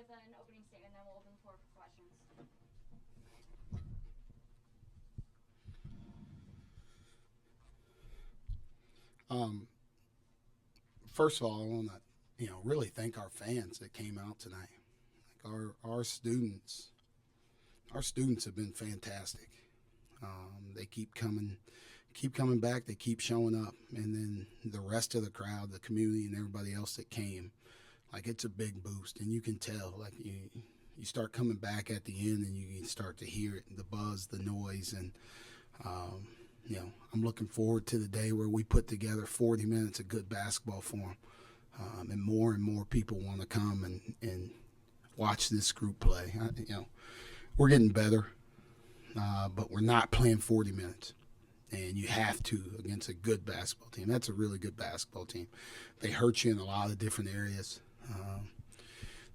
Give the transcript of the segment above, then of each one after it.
with an opening statement, then we'll open the floor for questions. First of all, I want to, really thank our fans that came out tonight. Like our students have been fantastic. They keep coming back. They keep showing up, and then the rest of the crowd, the community, and everybody else that came, like it's a big boost, and you can tell. Like you start coming back at the end, and you can start to hear it, the buzz, the noise, and I'm looking forward to the day where we put together 40 minutes of good basketball for them, and more people want to come and watch this group play. We're getting better, but we're not playing 40 minutes. And you have to against a good basketball team. That's a really good basketball team. They hurt you in a lot of different areas.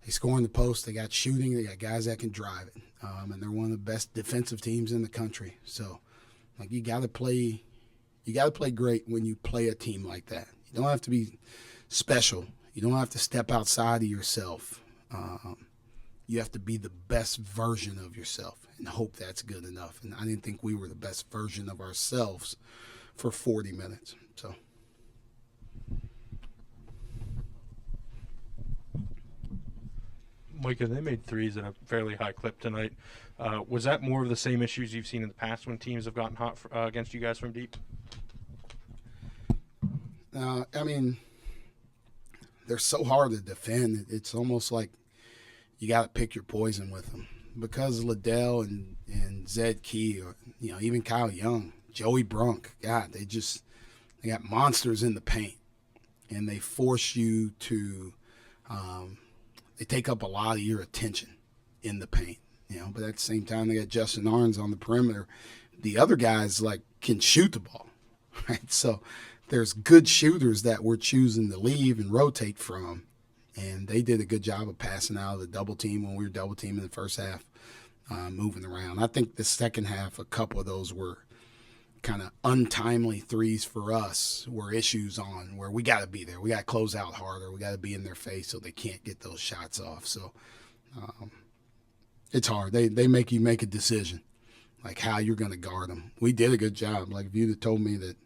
They score in the post. They got shooting. They got guys that can drive it. And they're one of the best defensive teams in the country. So, like, you got to play great when you play a team like that. You don't have to be special. You don't have to step outside of yourself. You have to be the best version of yourself and hope that's good enough. And I didn't think we were the best version of ourselves for 40 minutes. So. Micah, they made threes at a fairly high clip tonight. Was that more of the same issues you've seen in the past when teams have gotten hot against you guys from deep? They're so hard to defend. It's almost like you got to pick your poison with them. Because Liddell and Zed Key, or even Kyle Young, Joey Brunk, God, they got monsters in the paint, and they force you to. They take up a lot of your attention in the paint, But at the same time, they got Justin Arns on the perimeter. The other guys can shoot the ball, right? So there's good shooters that we're choosing to leave and rotate from. And they did a good job of passing out of the double team when we were double teaming in the first half, moving around. I think the second half, a couple of those were kind of untimely threes for us, were issues on where we got to be there. We got to close out harder. We got to be in their face so they can't get those shots off. So it's hard. They make you make a decision, like how you're going to guard them. We did a good job. Like if you'd have told me that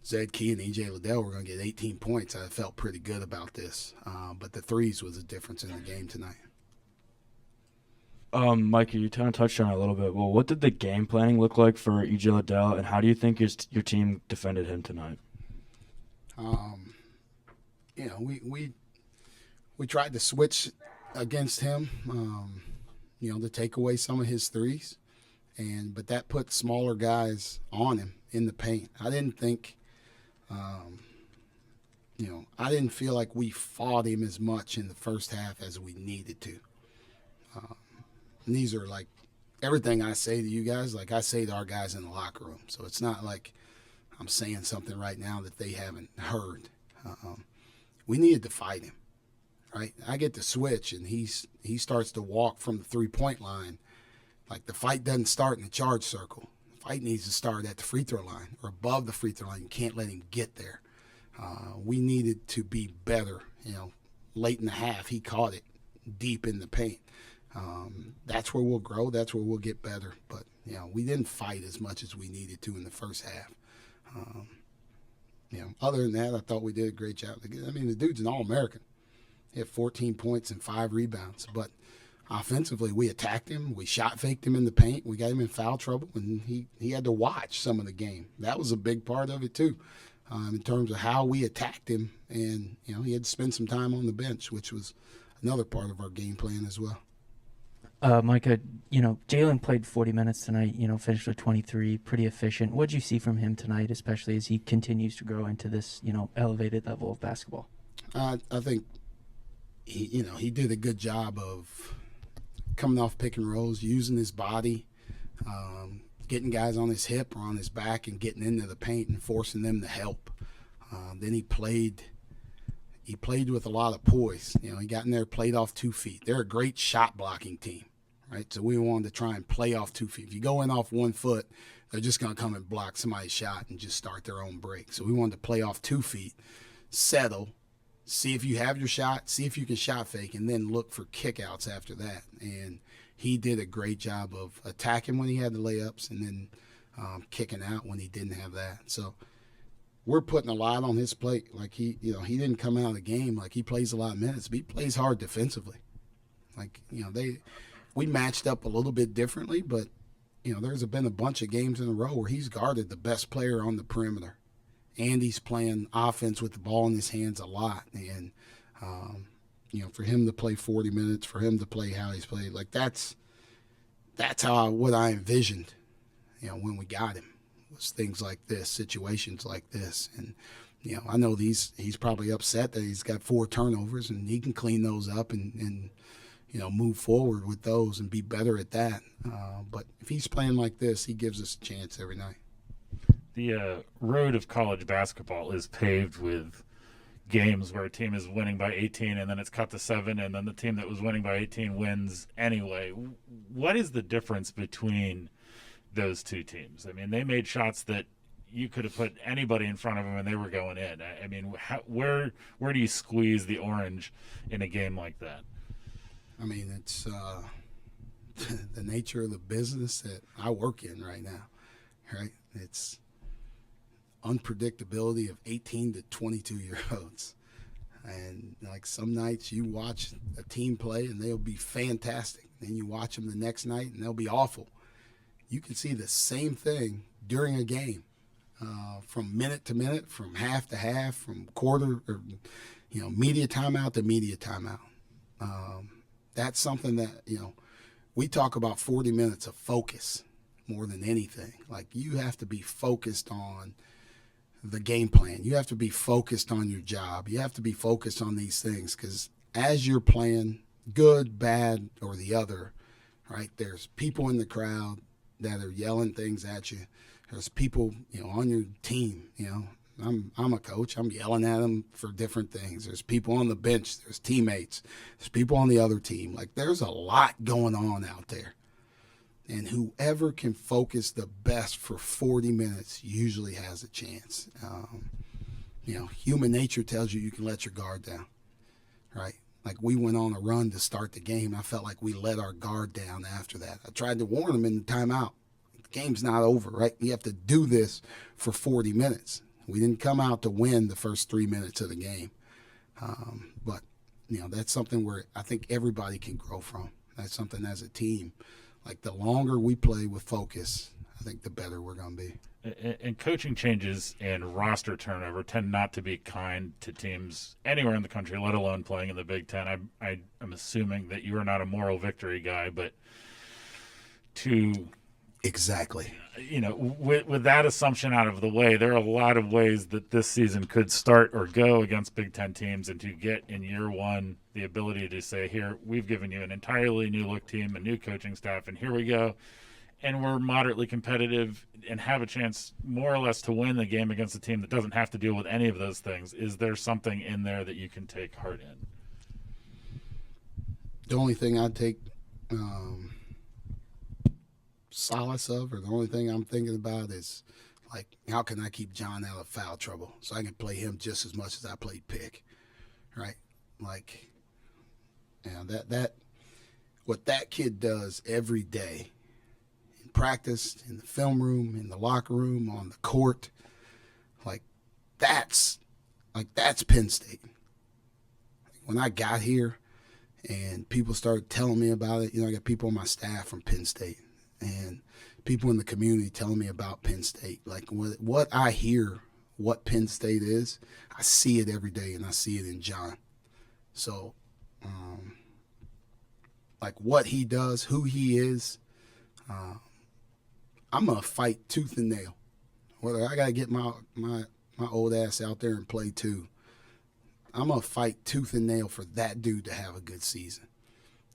Zed Key and E.J. Liddell were going to get 18 points, I felt pretty good about this. But the threes was the difference in the game tonight. Micah, you kind of touched on it a little bit. Well, what did the game planning look like for E.J. Liddell, and how do you think your team defended him tonight? We tried to switch against him, to take away some of his threes, but that put smaller guys on him in the paint. I didn't think. I didn't feel like we fought him as much in the first half as we needed to. And these are like everything I say to you guys, like I say to our guys in the locker room. So it's not like I'm saying something right now that they haven't heard. We needed to fight him, right? I get to switch, and he starts to walk from the three-point line. Like the fight doesn't start in the charge circle. Fight needs to start at the free throw line or above the free throw line. You can't let him get there. We needed to be better. Late in the half, he caught it deep in the paint. That's where we'll grow. That's where we'll get better. But, we didn't fight as much as we needed to in the first half. Other than that, I thought we did a great job. The dude's an All-American. He had 14 points and 5 rebounds. But offensively, we attacked him. We shot faked him in the paint. We got him in foul trouble, and he had to watch some of the game. That was a big part of it too, in terms of how we attacked him. And he had to spend some time on the bench, which was another part of our game plan as well. Micah, Jalen played 40 minutes tonight. Finished with 23, pretty efficient. What did you see from him tonight, especially as he continues to grow into this elevated level of basketball? I think he did a good job of coming off pick and rolls, using his body, getting guys on his hip or on his back and getting into the paint and forcing them to help. Then he played with a lot of poise. He got in there, played off 2 feet. They're a great shot blocking team, right? So we wanted to try and play off 2 feet. If you go in off 1 foot, they're just going to come and block somebody's shot and just start their own break. So we wanted to play off 2 feet, settle, see if you have your shot, see if you can shot fake, and then look for kickouts after that. And he did a great job of attacking when he had the layups and then kicking out when he didn't have that. So we're putting a lot on his plate. Like he didn't come out of the game like he plays a lot of minutes, but he plays hard defensively. Like, we matched up a little bit differently, but there's been a bunch of games in a row where he's guarded the best player on the perimeter, and he's playing offense with the ball in his hands a lot. And for him to play 40 minutes, for him to play how he's played, like that's what I envisioned. When we got him, was things like this, situations like this. And I know he's probably upset that he's got 4 turnovers, and he can clean those up and move forward with those and be better at that. But if he's playing like this, he gives us a chance every night. The road of college basketball is paved with games where a team is winning by 18 and then it's cut to 7, and then the team that was winning by 18 wins anyway. What is the difference between those two teams? I mean, they made shots that you could have put anybody in front of them and they were going in. I mean, where do you squeeze the orange in a game like that? I mean, it's the nature of the business that I work in right now, right? It's unpredictability of 18 to 22-year-olds. And, like, some nights you watch a team play and they'll be fantastic. Then you watch them the next night and they'll be awful. You can see the same thing during a game, from minute to minute, from half to half, from quarter or, media timeout to media timeout. That's something that, we talk about 40 minutes of focus more than anything. Like, you have to be focused on the game plan. You have to be focused on your job. You have to be focused on these things, because as you're playing, good, bad, or the other, right, there's people in the crowd that are yelling things at you. There's people, on your team, I'm a coach. I'm yelling at them for different things. There's people on the bench. There's teammates. There's people on the other team. Like, there's a lot going on out there. And whoever can focus the best for 40 minutes usually has a chance. Human nature tells you can let your guard down, right? Like, we went on a run to start the game. I felt like we let our guard down after that. I tried to warn them in the timeout. The game's not over, right? You have to do this for 40 minutes. We didn't come out to win the first 3 minutes of the game. But, that's something where I think everybody can grow from. That's something as a team. Like, the longer we play with focus, I think the better we're going to be. And coaching changes and roster turnover tend not to be kind to teams anywhere in the country, let alone playing in the Big Ten. I'm assuming that you are not a moral victory guy, but to exactly, with that assumption out of the way, there are a lot of ways that this season could start or go against Big Ten teams, and to get in year one the ability to say, here, we've given you an entirely new look team, a new coaching staff, and here we go. And we're moderately competitive and have a chance more or less to win the game against a team that doesn't have to deal with any of those things. Is there something in there that you can take heart in? The only thing I take solace of, or the only thing I'm thinking about, is, like, how can I keep John out of foul trouble so I can play him just as much as I played Pick, right? Like, that what that kid does every day, practice, in the film room, in the locker room, on the court, that's Penn State. When I got here and people started telling me about it, I got people on my staff from Penn State and people in the community telling me about Penn State. Like, what I hear, what Penn State is, I see it every day, and I see it in John. So, like, what he does, who he is, I'm going to fight tooth and nail. Whether I got to get my old ass out there and play too, I'm going to fight tooth and nail for that dude to have a good season.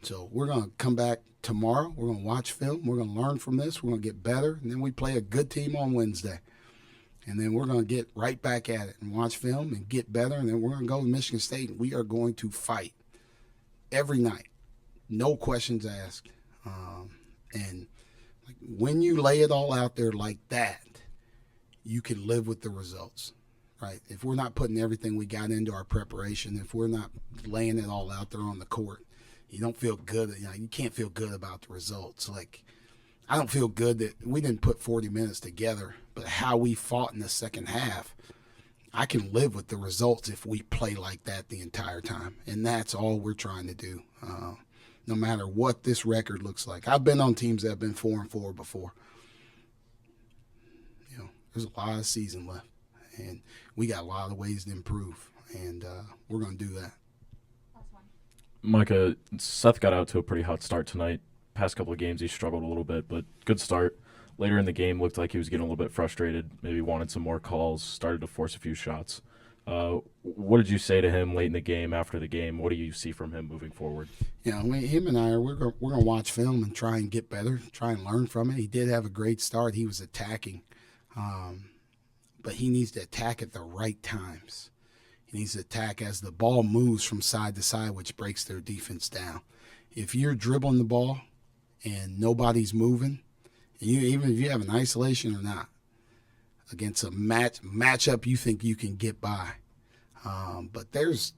So we're going to come back tomorrow. We're going to watch film. We're going to learn from this. We're going to get better. And then we play a good team on Wednesday. And then we're going to get right back at it and watch film and get better. And then we're going to go to Michigan State, and we are going to fight every night. No questions asked. And when you lay it all out there like that, you can live with the results, right? If we're not putting everything we got into our preparation, if we're not laying it all out there on the court, you don't feel good. You can't feel good about the results. Like, I don't feel good that we didn't put 40 minutes together, but how we fought in the second half, I can live with the results if we play like that the entire time. And that's all we're trying to do, no matter what this record looks like. I've been on teams that have been 4-4 before. There's a lot of season left, and we got a lot of ways to improve, and we're going to do that. Last one. Micah, Seth got out to a pretty hot start tonight. Past couple of games, he struggled a little bit, but good start. Later in the game, looked like he was getting a little bit frustrated, maybe wanted some more calls, started to force a few shots. What did you say to him late in the game, after the game? What do you see from him moving forward? Him and I, we're going to watch film and try and get better, try and learn from it. He did have a great start. He was attacking. But he needs to attack at the right times. He needs to attack as the ball moves from side to side, which breaks their defense down. If you're dribbling the ball and nobody's moving, and even if you have an isolation or not, against a matchup you think you can get by. But there's,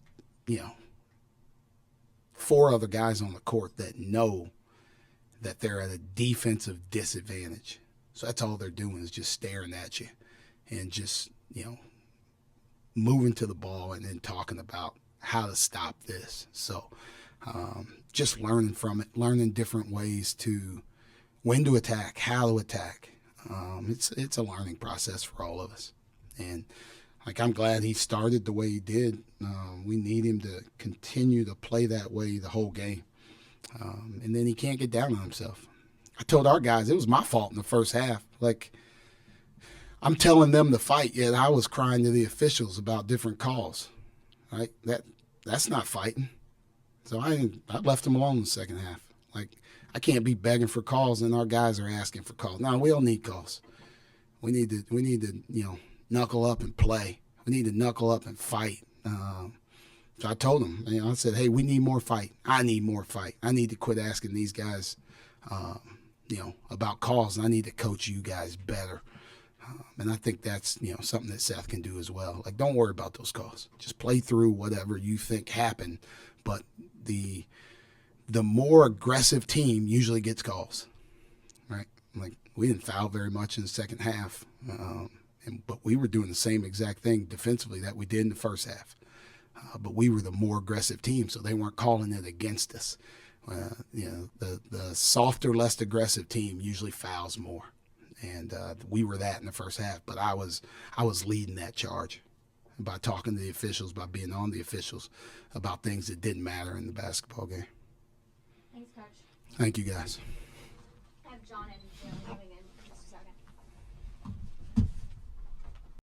4 other guys on the court that know that they're at a defensive disadvantage. So that's all they're doing is just staring at you and just, moving to the ball and then talking about how to stop this. So just learning from it, learning different ways to when to attack, how to attack. It's a learning process for all of us. And, I'm glad he started the way he did. We need him to continue to play that way the whole game. And then he can't get down on himself. I told our guys it was my fault in the first half. I'm telling them to fight, yet I was crying to the officials about different calls. Right? That's not fighting. So I left them alone in the second half. I can't be begging for calls and our guys are asking for calls. No, we don't need calls. We need to knuckle up and play. We need to knuckle up and fight. So I told them, I said, hey, we need more fight. I need more fight. I need to quit asking these guys about calls, and I need to coach you guys better. And I think that's, something that Seth can do as well. Don't worry about those calls. Just play through whatever you think happened. But the more aggressive team usually gets calls, right? We didn't foul very much in the second half, but we were doing the same exact thing defensively that we did in the first half. But we were the more aggressive team, so they weren't calling it against us. The softer, less aggressive team usually fouls more, and we were that in the first half. But I was leading that charge by talking to the officials, by being on the officials about things that didn't matter in the basketball game. Thanks, Coach. Thank you, guys. I have John and Jalen giving